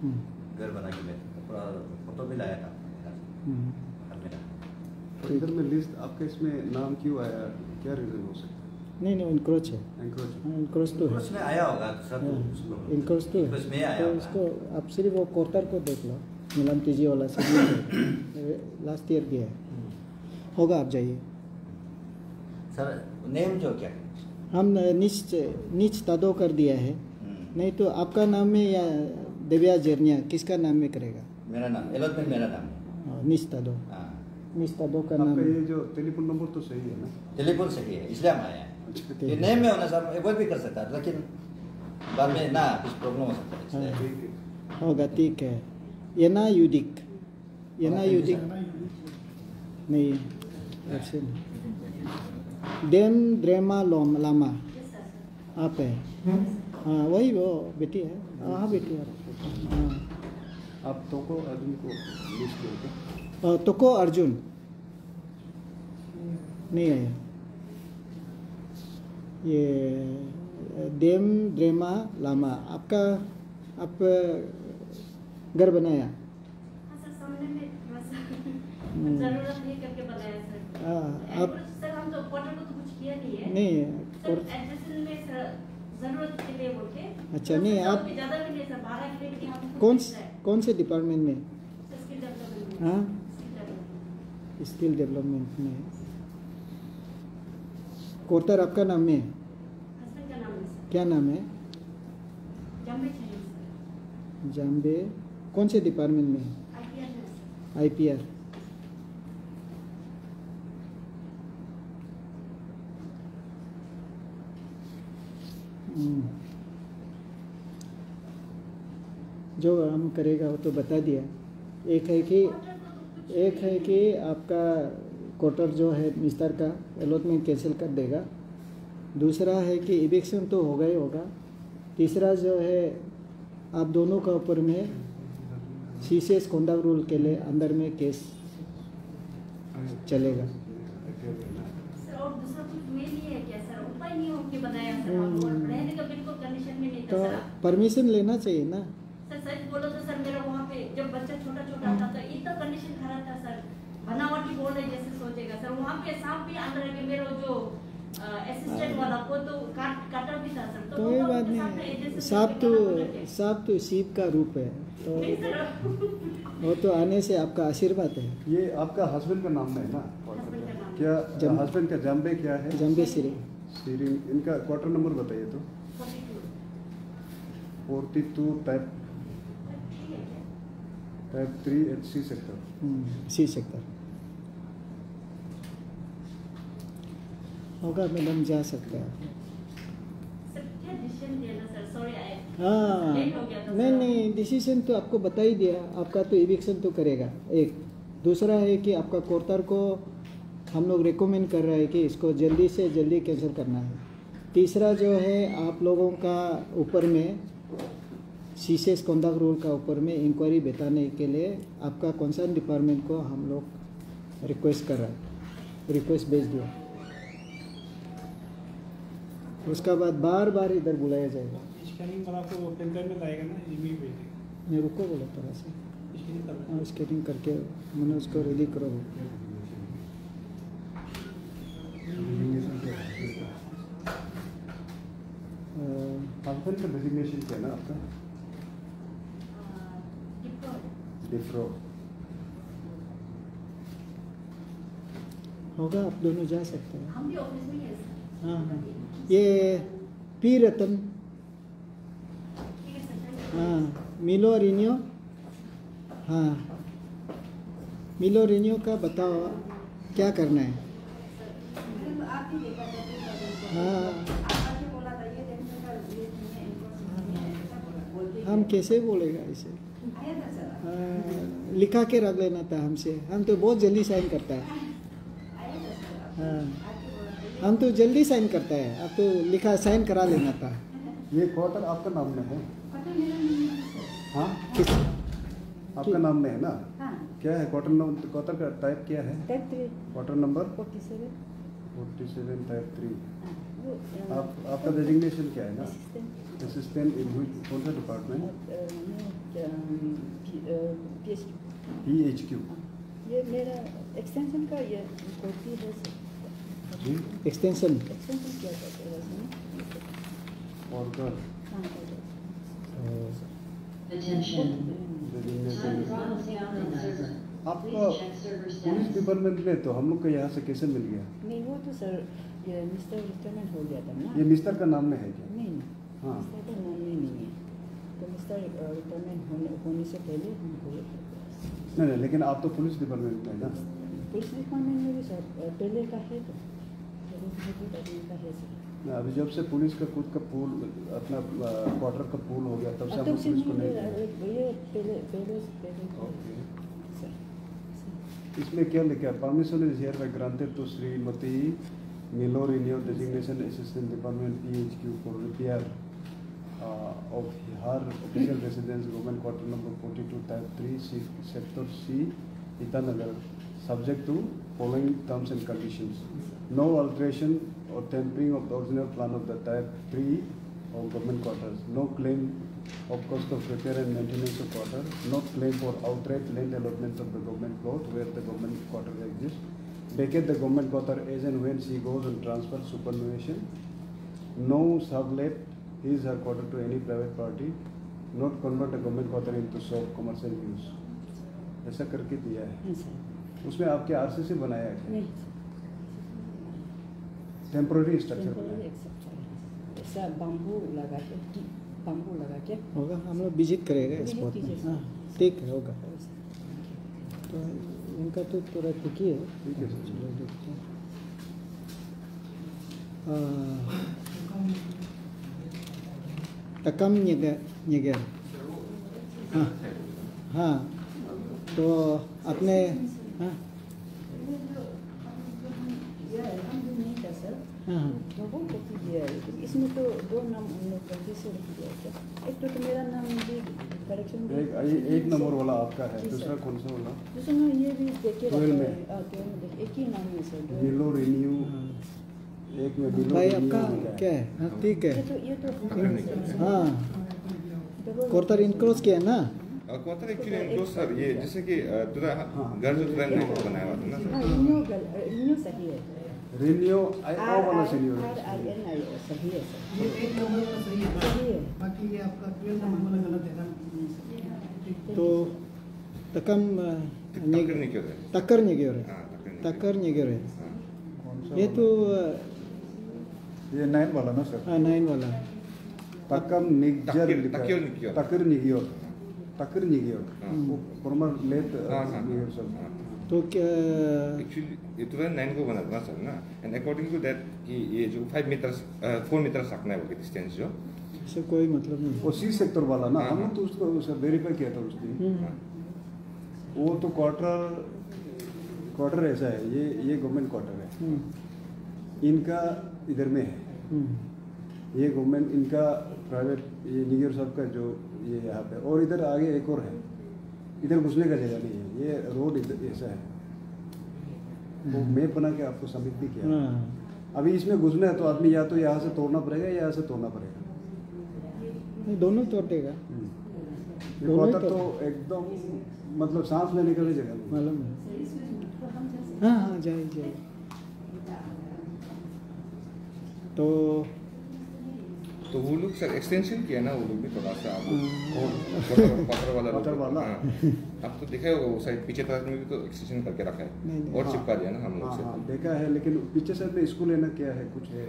हम्म, घर बना के बैठे, पूरा फोटो भी लाया था हम्म। मेरा। तो इधर में लिस्ट आपके इसमें नाम क्यों आया, क्या रीजन हो सकता है? नहीं इनक्रोच है। एंक्रोच। हाँ, इनक्रोच तो है। उसमें आया होगा दूसरा तो उसको इनक्रोच तो है। उसमें आया तो होगा। इसको आप सिर्फ वो क्वार्टर को देख लो, नीलम तेजी वाला से लास्ट ईयर गया है, होगा, आप जाइए। सर नेम जो क्या? हम नीच तादो कर दिया है, नहीं तो आपका नाम में या दिव्या जर्निया किसका नाम में करेगा? मेरा नाम अलॉटमेंट मेरा नाम है। निस्तादो हाँ, निस्तादो का नाम आपका ये जो टेलीफोन नंबर तो सही है ना? टेलीफोन सही है इसलिए हम आए हैं। ये नेम में होना सब अवॉइड भी कर सकता है, लेकिन बाद में ना कुछ प्रॉब्लम हो सकता है इसलिए। हाँ। ठीक है। होगा, ठीक है। येना यूडिक नहीं ऐसे नहीं। डेम ड्रेमा लामा आप है। हाँ वही वो बेटी है। हाँ बेटी है। हाँ आप तो को अर्जुन को लिस्ट करोगे? तोको अर्जुन नहीं आया। ये डेम ड्रेमा लामा आपका आप घर बनाया? हाँ सर, सामने में थोड़ा सा जरूरत नहीं करके बनाया सर। आप सर हम तो क्वार्टर को तो कुछ किया नहीं है। नहीं सर एडमिशन में सर जरूरत के लिए बोल के। अच्छा, सर, नहीं, सर, आप अभी ज्यादा भी नहीं सर, 12 के लिए भी हम कौन से डिपार्टमेंट में? Skill development. हाँ स्किल डेवलपमेंट। स्किल डेवलपमेंट में। कोटर आपका नाम है? हस्बैंड का नाम है सर, क्या नाम है? जम्बे चाहिए सर, जाम्बे। कौन से डिपार्टमेंट में? IPR में सर। IPR। जो हम करेगा वो तो बता दिया। एक है कि आपका क्वार्टर जो है मिस्टर का अलॉटमेंट कैंसिल कर देगा। दूसरा है कि इविक्शन तो होगा ही होगा। तीसरा जो है आप दोनों का ऊपर में सीसीएस कॉन्डक्ट रूल के लिए अंदर में केस चलेगा। सर और दूसरा कुछ मेल नहीं है क्या सर? उपाय नहीं हो के बनाया सर, और रहने का बिल्कुल कंडीशन में नहीं था तो सर। परमिशन लेना चाहिए ना। सर सच बोलो तो सर, मेरा वहाँ पे जब बच्चा छोटा छोटा था तो इतना कंडीशन खराब था सर, बनावटी बोल रहे जैसे सोचेगा सर। वहाँ पे सांप भी अंदर है कि मेरा जो असिस्टेंट वाला को तो काटा भी था सर। तो कोई वो बात उनके सामने नहीं, जैसे सांप तो सीप का रूप है, तो नहीं सर, वो तो आने से आपका आशीर्वाद है। ये आपका हस्बैंड का नाम है ना? हस्बैंड का नाम क्या हस्बैंड का जाम्बे क्या है? जम्बे सिरे। सीरीन। इनका क्वार्टर नंबर बताइए तो। 42 type 3 at C sector. C sector होगा मैडम, जा सकते हैं। सर क्या डिसीजन दिया ना सर, सॉरी हाँ लेट हो गया था नहीं सर। नहीं, डिसीजन तो आपको बता ही दिया। आपका तो इविक्शन तो करेगा एक। दूसरा है कि आपका कोर्टर को हम लोग रिकमेंड कर रहा है कि इसको जल्दी से जल्दी कैंसिल करना है। तीसरा जो है आप लोगों का ऊपर में सीसीएस कॉन्डक्ट रूल का ऊपर में इंक्वायरी बताने के लिए आपका कंसर्न डिपार्टमेंट को हम लोग रिक्वेस्ट कर रहा है, रिक्वेस्ट भेज दिया। उसका बाद बार बार इधर बुलाया जाएगा। स्कैनिंग वाला को प्रिंटर में लाएगा ना, ईमेल भेजेगा। मैं रुको बोला थोड़ा सा। स्कैनिंग कर हाँ स्केटिंग करके मनोज को रेडी करो। हस्बैंड का डेजिग्नेशन क्या है ना आपका? डिफ्रो। होगा, आप दोनों जा सकते हैं। हम भी ऑफिस में ही है सर। हाँ हाँ, ये पी रतन। ठीक है सर। हाँ मिलो रिन्यो। हाँ मिलो रिन्यो का बताओ क्या करना है। आप ही देखा था। हाँ आप बोला था ये देखने का ये नहीं है, इनको हम कैसे बोलेगा इसे? आया था सर। हाँ, लिखा के रख लेना था हमसे। हम तो बहुत जल्दी साइन करता है। आया था सर। हाँ आप ही बोला था हम तो जल्दी साइन करता है। अब तो लिखा साइन करा लेना था। ये क्वार्टर आपका नाम में है? पता मेरा नहीं है सर। हाँ किस आपका नाम में है ना? हाँ क्या है क्वार्टर का टाइप क्या है? Type 3 quarter number 47 47 type 3। वो आपका डेजिग्नेशन क्या है ना? असिस्टेंट असिस्टेंट इन कौन सा डिपार्टमेंट? PHQ। ये मेरा एक्सटेंशन का ये कॉपी है सर। जी एक्सटेंशन। एक्सटेंशन क्या करते हैं इसमें? और का हाँ डेजिग्नेशन आपका पुलिस डिपार्टमेंट में तो हम लोग का यहाँ से कैसे मिल गया? नहीं वो तो सर ये मिस्टर रिटायरमेंट हो गया था ना। ये मिस्टर का नाम में है क्या? नहीं हाँ। मिस्टर का नाम में नहीं है। तो मिस्टर रिटायरमेंट होने से पहले हम हुए थे। नहीं, लेकिन आप तो पुलिस डिपार्टमेंट में है ना। पुलिस डिपार्टमेंट में भी सर पहले का है, तो पहले का है सर। अभी जब से पुलिस का खुद का पूल, अपना क्वार्टर का पूल हो गया, तब से हम पुलिस को नहीं पहले ओके। सर। इसमें क्या लिखा है? Permission is hereby granted to Shrimati मिलो रिन्यू designation assistant department PHQ for repair of her official residence government quarter number 42 type 3 sector C Itanagar subject to following terms and conditions. No alteration or tampering of the original plan of the type 3 of government quarters. No claim of cost of repair and maintenance of quarter. No claim for outright land allotment of the government plot where the government quarter exists. Vacate the government quarter as and when she goes on transfer superannuation. No sublet his or her quarter to any private party. Not convert a government quarter into shop commercial use. ऐसा करके दिया है। उसमें आपके RCC बनाया है? टेम्पोररी स्ट्रक्चर बनाया है। ऐसा बाम्बू लगा के होगा, हम लोग विजिट करेगा इस स्पॉट में। हाँ ठीक है, होगा। तो इनका तो पूरा ठीक ही है। ठीक है सर। चलो देखते हैं। तकम निगर। हाँ हाँ, तो अपने हाँ हाँ इसमें तो दो नाम से लिख दिया क्या? एक तो मेरा नाम भी करेक्शन, एक नंबर वाला आपका है, दूसरा कौन सा वाला? दूसरा नाम ये भी देखिए, एक ही नाम है सर। बिलो रिन्यू, एक में बिलो भाई रिन्यू आपका क्या है? हाँ ठीक है। ये तो हाँ क्वार्टर इनक्लोज किया ना? क्वार्टर एक्चुअली इनक्लोज सर, ये जैसे कि तुरा घर जो तुरा नहीं बनाया हुआ था ना सर। रिन्यू सही है। रिन्यू ओ वाला सीनियर सही है सर। ये एक नंबर का सही है, बाकी ये आपका 12 नंबर वाला गलत है ना। तो तकम तक्कर निगर है। तक्कर निगर है। ये तो ये 9 वाला ना सर? हाँ 9 वाला। तकम निगर तकर निगियो वो फॉर्मर लेट निगियो सर। तो क्या एक्चुअली ये तो 9 को बना था सर ना, एंड अकॉर्डिंग टू दैट कि ये जो 4 मीटर सकना है वो डिस्टेंस जो, इससे कोई मतलब नहीं। वो सी सेक्टर वाला ना, हमने तो उसको वेरीफाई किया था उस दिन। वो तो क्वार्टर ऐसा है, ये गवर्नमेंट क्वार्टर है, इनका इधर में है, ये गवर्नमेंट इनका प्राइवेट, ये निगियर साहब का जो ये यहाँ पे, और इधर आगे एक और है, इधर घुसने का जगह नहीं है, ये रोड इधर ऐसा है। वो मैप बना के आपको सबमिट भी किया। अभी इसमें घुसना है तो आदमी या तो यहाँ से तोड़ना पड़ेगा या यहाँ से तोड़ना पड़ेगा। नहीं, दोनों तोड़ेगा। क्वार्टर तो एकदम मतलब सांस लेने का भी जगह नहीं। मालूम है। हाँ हाँ जाइए। तो वो लोग सर एक्सटेंशन किया ना, वो लोग भी थोड़ा सा क्वार्टर वाला। अब तो देखा होगा वो साइड पीछे तरफ में भी तो एक्सटेंशन करके रखा है और चिपका दिया ना हम लोग से। देखा है, लेकिन पीछे साइड में स्कूल है ना, क्या है कुछ है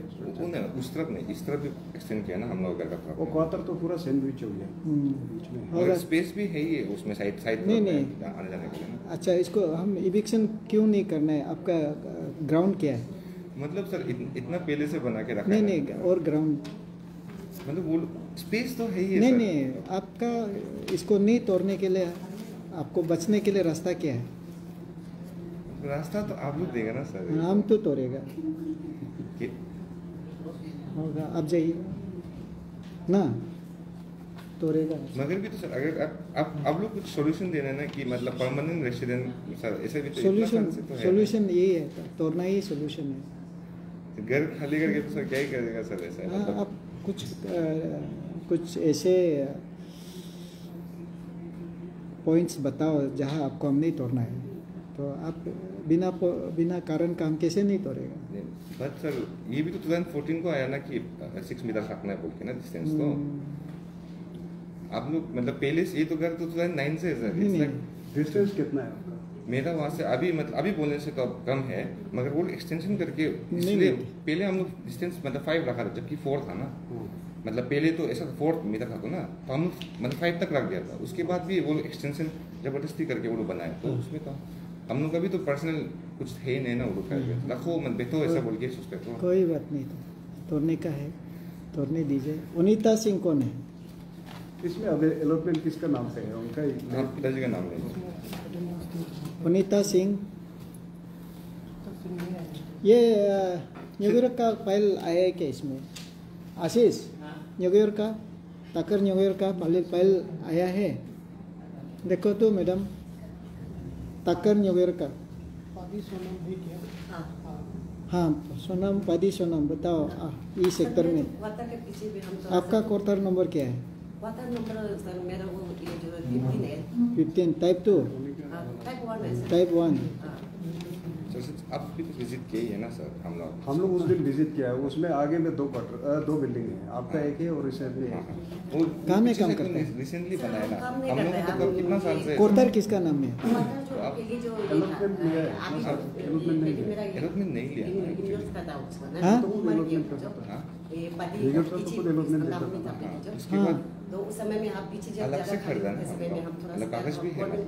उस तरफ नहीं, इस तरफ भी एक्सटेंड किया ना हम लोग घर का। वो क्वार्टर तो पूरा सैंडविच हो गया बीच में, और स्पेस भी है ही उसमें साइड नहीं आने जाने के लिए। अच्छा, इसको हम इविक्शन क्यों नहीं करना है? आपका ग्राउंड क्या है? मतलब सर इतना पहले से बना के रखा नहीं है। नहीं, और ग्राउंड मतलब वो स्पेस तो है ही है। नहीं सर। नहीं, आपका इसको नहीं तोड़ने के लिए, आपको बचने के लिए रास्ता क्या है? रास्ता तो आप लोग देगा ना सर। हम तो तोड़ेगा कि- होगा, आप जाइए ना, तोड़ेगा। मगर भी तो सर अगर आप लोग कुछ सॉल्यूशन देना है ना कि मतलब परमानेंट रेसिडेंट सर, ऐसे भी तो सॉल्यूशन यही है, तोड़ना ही सॉल्यूशन है। घर खाली करके तो सर क्या ही करेगा सर ऐसा। हाँ, मतलब आप कुछ ऐसे पॉइंट्स बताओ जहाँ आपको हम नहीं तोड़ना है, तो आप बिना कारण काम कैसे नहीं तोड़ेगा? बट सर ये भी तो 2014 को आया ना कि 6 मीटर रखना है बोल के ना डिस्टेंस। तो आप लोग मतलब पहले से ये तो घर तो 2009 से है सर। डिस्टेंस कितना है आपका? मेरा वहाँ से अभी बोलने से तो अब कम है, मगर वो एक्सटेंशन करके इसलिए पहले हम लोग डिस्टेंस मतलब 5 रखा था जबकि 4 था ना, मतलब पहले तो ऐसा 4th मीटर था तो ना, तो हम मतलब 5 तक रख दिया था। उसके बाद भी वो एक्सटेंशन जबरदस्ती करके वो लोग बनाए, तो उसमें तो हम लोग का भी तो पर्सनल कुछ है नहीं ना, वो लोग का रखो मत बेटो ऐसा बोल के सोचते तो। कोई बात नहीं, तो तोड़ने का है, तोड़ने दीजिए। अनीता सिंह कौन है? इसमें अब अलॉटमेंट किसका नाम पे है? उनका ही हाँ, पिताजी का नाम है। अनीता सिंह, ये न्यूयॉर्क का फाइल आया है क्या इसमें? आशीष, न्यूयॉर्क का, ताकर न्यूयॉर्क का फाइल आया है? देखो तो मैडम, ताकर न्यूयॉर्क का। हाँ, सोनम, पादी सोनम, बताओ ये सेक्टर में वाता के पीछे भी हम आपका क्वार्टर नंबर क्या है? वाता नंबर सर मेरा वो ये जो 15 है 15, टाइप 2, टाइप 1 है सर। टाइप 1। सर आप भी तो विजिट किए ही है ना सर हम लोग उस दिन विजिट किया है। उसमें आगे में 2 बिल्डिंग है, आपका एक है और रिसेंटली है। वो कहाँ में काम करते हैं? रिसेंटली बनाया ना, काम नहीं हम लोग करते को तो कितना साल से क्वार्टर किसका नाम है? अलॉटमेंट नहीं लिया। हाँ? उसके बाद तो उस समय में आप पीछे जब अलग से खरीदा ना, समय में हम थोड़ा मतलब कागज भी है, मतलब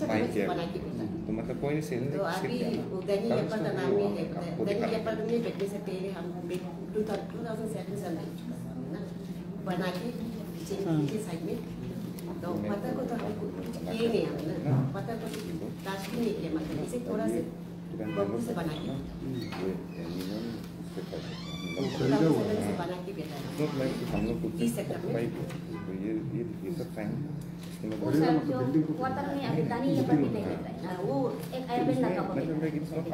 बाई किया बना के भेजा। तो मतलब कोई नहीं सेल तो अभी दैनिक पेपर का नाम में है, दैनिक पेपर में बैठने से पहले हम 2007 से ना बना के पीछे साइड में, तो पत्थर को तो हम कुछ किए नहीं हमने ना, पत्थर को काट भी नहीं किया, मतलब इसे थोड़ा से बम्बू से बना के बना के बेटा हम लोग कुछ इस सेक्टर में ये सब फाइन वो सर जो क्वार्टर में अभी दानी ये पर भी नहीं रहता है ना, वो एक आयरन लगा हुआ है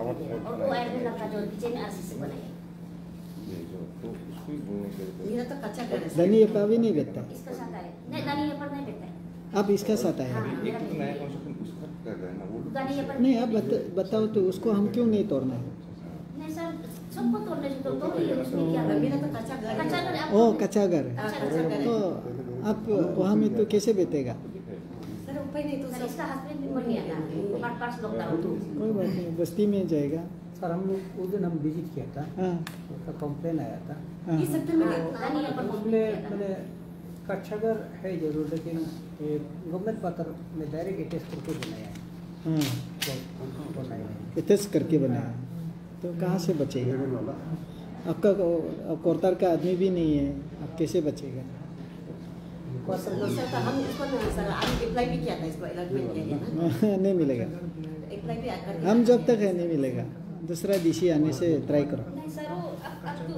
और वो आयरन लगा जो पीछे में आरसीसी बनाई है। मेरा तो कच्चा घर है सर। दानी ये पर भी नहीं बेचता, इसका साथ है नहीं, दानी ये पर नहीं बेचता है। आप इसका साथ है? हाँ, एक मेरा तो नया कंस्ट्रक्शन उसका कर रहे हैं ना वो दानी ये पर नहीं, आप बताओ तो उसको हम क्यों नहीं तोड़ना है? नहीं सर, सबको तोड़ने से तो तोड़िए, उसमें क्या है? मेरा तो कच्चा घर है। कच्चा घर आप ओ, कच्चा घर है। कच्चा घर है। तो आप वहाँ में तो कैसे बेचेगा? सर ऊपर नहीं तो सर सब इसका हस्बैंड भी मर गया ना, 8 लोग था। कोई बात नहीं, बस्ती में जाएगा। सर हम लोग उस दिन हम विजिट किया था, हाँ उसका कंप्लेन आया था। हाँ इस सेक्टर में दानी ये पर उसमें मैंने कच्चा घर है जरूर, लेकिन गवर्नमेंट पत्र में डायरेक्ट अटैच करके बनाया है, हाँ, बनाया है। अटैच करके बनाया, तो कहाँ से बचेगा? वाला आपका क्वार्टर का आदमी भी नहीं है, आप कैसे बचेगा? सर तो हम इसको ना सर अभी अप्लाई भी किया था इसको अलॉटमेंट के लिए ना, नहीं मिलेगा, अप्लाई भी कर हम जब तक है नहीं मिलेगा। दूसरा डीसी आने से ट्राई करो। नहीं सर, वो अब तो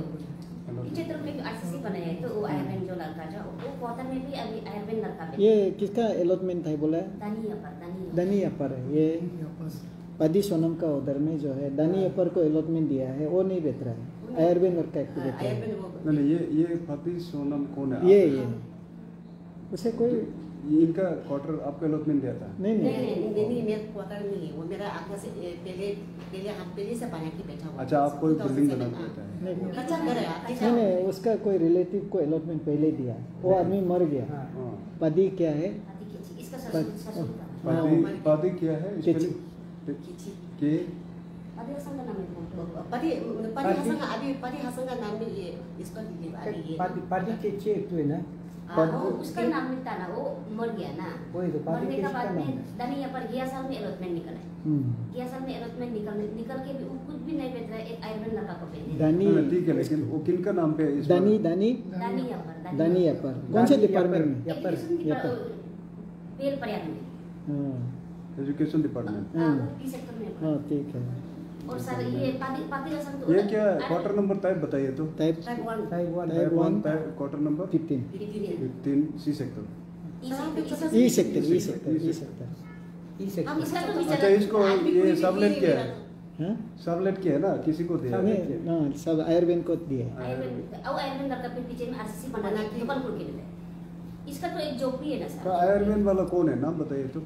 पीछे तरफ में आरसीसी बनाया है, तो वो आयरन जो लड़का जो वो क्वार्टर में भी अभी आयरन लड़का भी ये किसका अलॉटमेंट था बोला है? दानी ये पर दानी अपर है ये, पादी सोनम का उधर में जो है दानी अपर को अलॉटमेंट दिया है, वो नहीं बेच रहा है, आयरबेन वर्क का एक्टिवेट है। नहीं, ये फतेह सोनम कौन है? ये उसे कोई इनका क्वार्टर आपका अलॉटमेंट दिया था? नहीं नहीं, नहीं मेरा क्वार्टर नहीं है, वो मेरा आगे से पहले से बना के बैठा हुआ। अच्छा, आप कोई बिल्डिंग बना के देता है? नहीं कच्चा घर है नहीं, उसका कोई रिलेटिव को अलॉटमेंट पहले दिया, वो आदमी मर गया। हाँ। पादी क्या है? इसका ससुर पादी क्या है? किची। के अभी हसन का नाम है पति हसन का नाम में ये इसको पार्टी के चेक तो है ना, उसका नाम मिलता ना, वो मर गया ना, वही तो पार्टी मरने के का बाद नाम में है। दानी ये पर गया साल में अलॉटमेंट निकला है, गया साल में अलॉटमेंट निकल के भी वो कुछ भी नहीं बेच रहा है, एक आयरन लड़का को बेच दानी ठीक है, लेकिन वो किन का नाम पे है इस दानी बार? दानी दानी ये पर दानी अपर कौन से डिपार्टमेंट में? पेल पर्यावरण में हाँ एजुकेशन डिपार्टमेंट। पी सेक्टर में। हाँ ठीक है। और सर ये पाती रसम तो ये क्या क्वार्टर नंबर टाइप बताइए तो? Type type 1 type 1 type 1 quarter number 15 15 C sector. E sector E sector. हम इसका तो विचार अच्छा, इसको ये सबलेट क्या है? हाँ सबलेट क्या है ना, किसी को दिया है? ना सब आयरबेन को दिया है। आयरन लड़का पे पीछे में आरसीसी बना के दुकान खोल के देते हैं। इसका तो एक जॉब भी है ना तो सर, आयरबेन वाला कौन है, नाम बताइए तो?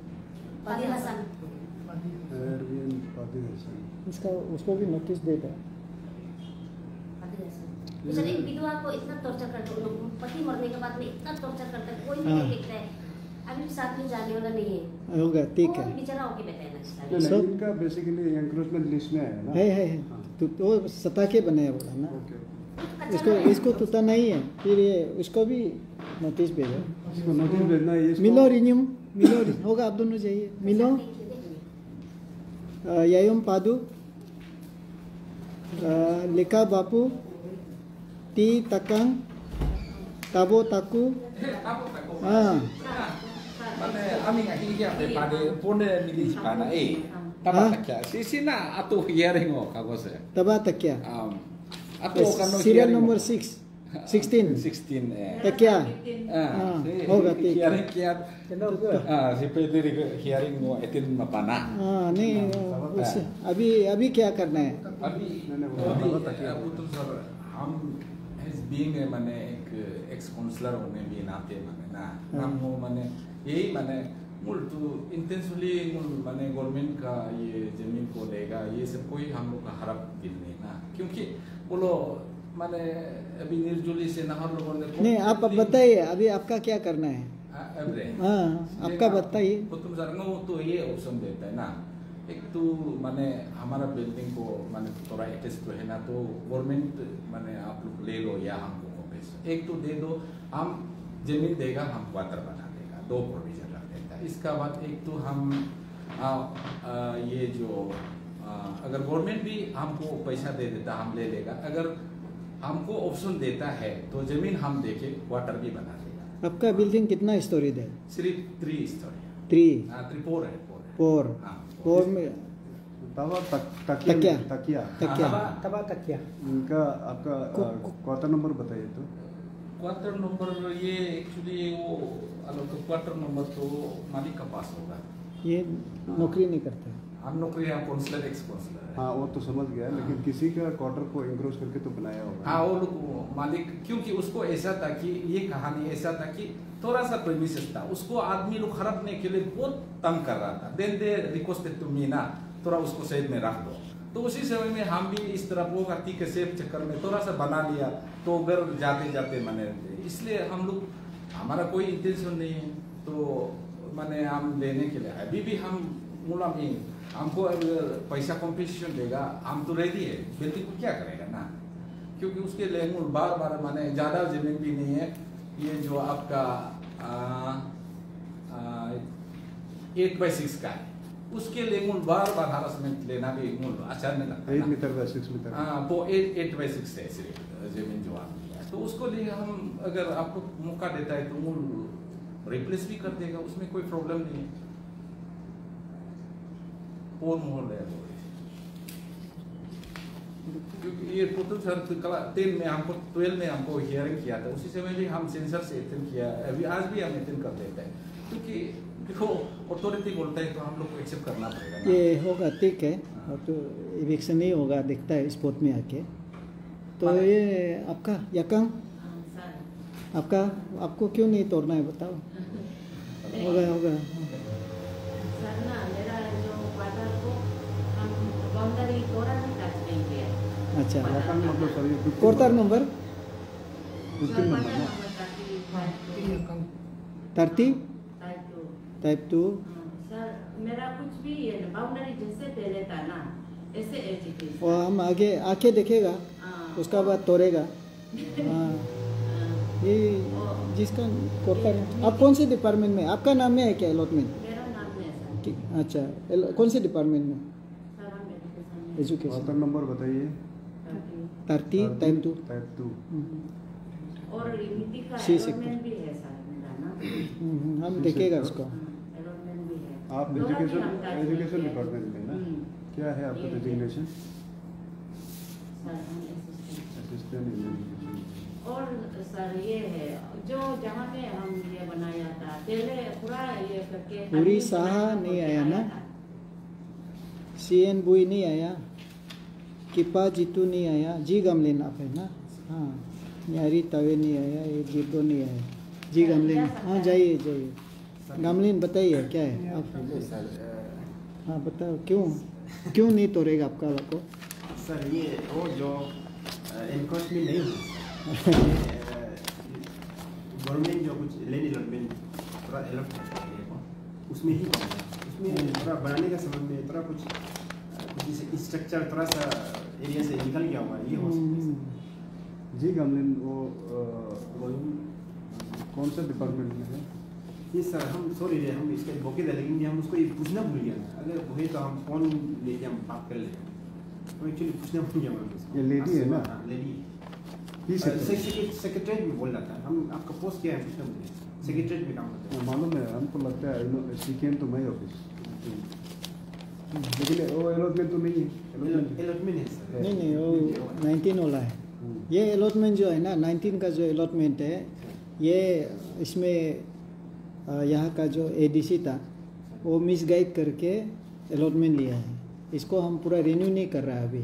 पादी हसन। आयरबेन पादी हसन। इसका उसको भी नोटिस देता है। सर एक विधवा को इतना टॉर्चर करते हैं, पति मरने के बाद में इतना टॉर्चर करते हैं, कोई भी हाँ। नहीं देखता है, अभी भी साथ में जाने वाला नहीं है, होगा ठीक वो है। बेचारा होके बैठा है ना इस नहीं, टाइम। सब- इनका बेसिकली एंक्रोचमेंट लिस्ट में है ना? है हाँ। तो वो सता के बनाया बोला ना। ओके। वो तो इसको तो नहीं है, फिर ये उसको भी नोटिस भेजो। इसको नोटिस भेजना है। मिलो होगा, आप दोनों जाइए मिलो। यायुम पादू, लेका बापू, टी तकंग, ताबो ताकू, Mana ami nggak hiya pada pone milih mana taba takya sisina atau hearing kago se तबा तकिया, atau kan सीरियल नंबर 16 तकिया होगा ठीक। hearing kiat si pediri hearing no etin mapana नहीं अभी क्या करना है? अभी betul sir हम as being माने एक एक्स काउंसलर होने भी नाते माने ना हम हो माने यही माने मूल तो इंटेंशनली मूल माने गवर्नमेंट का ये जमीन को लेगा ये सब कोई हम लोग का हरप दिल नहीं ना, क्योंकि बोलो माने अभी निर्जुली से नहर लोगों ने नहीं। आप बताइए अभी आपका क्या करना है? आपका बताइए। तुम जरना तो ये ऑप्शन देता है ना, एक तो माने हमारा बिल्डिंग को माने थोड़ा एटेस्ट तो है ना, तो गवर्नमेंट माने आप लोग ले लो या हमको पैसा एक तो दे दो, हम जमीन देगा हम क्वार्टर बना देगा, दो प्रोविजन रख देता है। इसका बाद एक तो हम ये जो अगर गवर्नमेंट भी हमको पैसा दे देता हम ले लेगा, अगर हमको ऑप्शन देता है तो जमीन हम देके क्वार्टर भी बना देगा। आपका बिल्डिंग कितना स्टोरी है? सिर्फ 3 स्टोरी। 4 है। 4 में तबा तकिया इनका आपका क्वार्टर नंबर बताइए। तो क्वार्टर नंबर ये एक्चुअली वो क्वार्टर नंबर तो मालिक का पास होगा, ये नौकरी नहीं करते। हम नौकरी हम काउंसलर एक्स काउंसलर है। हाँ वो तो समझ गया, लेकिन किसी का क्वार्टर को इंक्रोच करके तो बनाया होगा। हाँ वो लोग मालिक, क्योंकि उसको ऐसा था कि ये कहानी ऐसा था कि थोड़ा सा प्रेमिसेस था, उसको आदमी लोग हड़पने के लिए बहुत तंग कर रहा था। Then they requested to me ना थोड़ा उसको सेफ में रख दो, तो उसी समय में हम भी इस तरह वो गति के सेफ चक्कर में थोड़ा सा बना लिया, तो घर जाते जाते मैंने इसलिए हम लोग हमारा कोई इंटेंशन नहीं है तो मैंने हम लेने के लिए अभी भी हम मुला में हमको अगर पैसा कॉम्पिटिशन देगा हम तो रेडी है, बेटी को क्या करेगा ना, क्योंकि उसके लिए बार बार माने ज़्यादा जमीन भी नहीं है, ये जो आपका 8/6 का है, उसके लिए बार बार हरासमेंट लेना भी अच्छा नहीं लगता। 8 मीटर बाय 6 मीटर। हाँ वो 8/6 है सिर्फ जमीन जो आप, तो उसको लिए हम अगर आपको मौका देता है तो मूल रिप्लेस भी कर देगा, उसमें कोई प्रॉब्लम नहीं है। और मोहल है क्योंकि ये टोटल सर 10 में हमको 12 में हमको हियरिंग किया था, उसी समय भी हम सेंसर से अटेंड किया, अभी आज भी हम अटेंड कर देते हैं, क्योंकि देखो अथॉरिटी बोलता है तो हम लोग को एक्सेप्ट करना पड़ेगा। ये होगा ठीक है, और तो इविक्शन नहीं होगा दिखता है स्पॉट में आके। तो ये आपका यकंग आपको क्यों नहीं तोड़ना है बताओ? होगा अच्छा। क्वार्टर नंबर 30 टाइप 2 सर मेरा कुछ भी बाउंड्री जैसे पहले था ना ऐसे एजुकेशन, और हम आके देखेगा उसका बाद तोड़ेगा। हाँ ये जिसका क्वार्टर, आप कौन से डिपार्टमेंट में, आपका नाम में है क्या अलॉटमेंट? मेरा नाम है सर। ठीक, अच्छा कौन से डिपार्टमेंट में? सर हम एजुकेशन। क्वार्टर नंबर बताइए। 30 टाइप 2 और नीति का सी अलॉटमेंट भी है सर मेरा ना, हम देखेगा उसको। अलॉटमेंट भी है। आप एजुकेशन डिपार्टमेंट में ना, क्या है आपका डेजिग्नेशन? Assistant education. और सर ये है जो जहाँ पे हम ये बनाया था पहले पूरा ये करके पूरी साहा नहीं आया ना, CN बुई नहीं आया, किपा जीतू नहीं आया, जी गमलिन आप है ना, हाँ न्यारी तवे नहीं आया, ये जीतो नहीं आया, जी गमलिन। हाँ जाइए गमलिन बताइए क्या है आप? हाँ बताओ क्यों नहीं तोड़ेगा आपका को? सर ये वो जो इनकोस्ट में नहीं गवर्नमेंट जो कुछ लैंड अलॉटमेंट थोड़ा अलॉट करता है उसमें ही उसमें थोड़ा बनाने का समय में थोड़ा कुछ स्ट्रक्चर थोड़ा सा एरिया से निकल गया होगा, ये हो सकता है। जी गमलिन वो कौन सा डिपार्टमेंट में है? ये सर हम सॉरी हम इसका मौके दे, लेकिन हम उसको ये पूछना भूल गया ना। अगर वही तो हम फोन लेके हम बात कर लेते, तो एक्चुअली पूछना भूल गया मैं। ये लेडी है ना? लेडी ही सेक्रेटरी में बोल रहा था। हम आपका पोस्ट क्या है पूछना भूल गया। सेक्रेटरी में काम करते हैं। मालूम है, हमको लगता है सीकेम तो मैं ऑफिस, लेकिन वो अलॉटमेंट तो नहीं है। अलॉटमेंट है सर। नहीं वो 19 वाला है। ये अलॉटमेंट जो है ना 19 का जो अलॉटमेंट है, ये इसमें यहाँ का जो एडीसी था वो मिसगाइड करके अलॉटमेंट लिया है। इसको हम पूरा रिन्यू नहीं कर रहा अभी।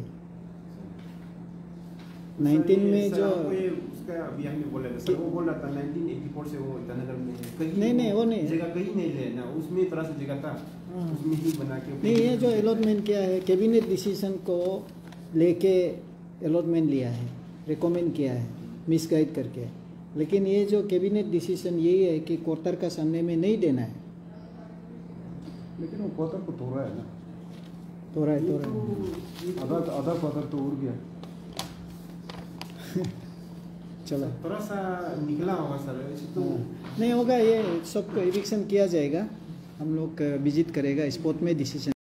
19 में जो उसका अभी हमने बोला था सर, वो बोल रहा था 1984 से वो ईटानगर में है। कहीं नहीं वो नहीं जगह कहीं नहीं ले ना, उसमें थोड़ा सा जगह था, उसमें ही बना के। नहीं, ये जो अलॉटमेंट किया है कैबिनेट डिसीजन को लेके अलॉटमेंट लिया है, रिकमेंड किया है मिसगाइड करके। लेकिन ये जो कैबिनेट डिसीजन यही है कि कोर्टर का सामने में नहीं देना है। लेकिन वो कोतर को तोड़ा है ना, तोड़ा है आधा कोतर तो उड़ गया। चलो थोड़ा सा निकला होगा सर ऐसे तो नहीं होगा, ये सबको एविक्शन किया जाएगा। हम लोग विजिट करेगा, स्पॉट में डिसीजन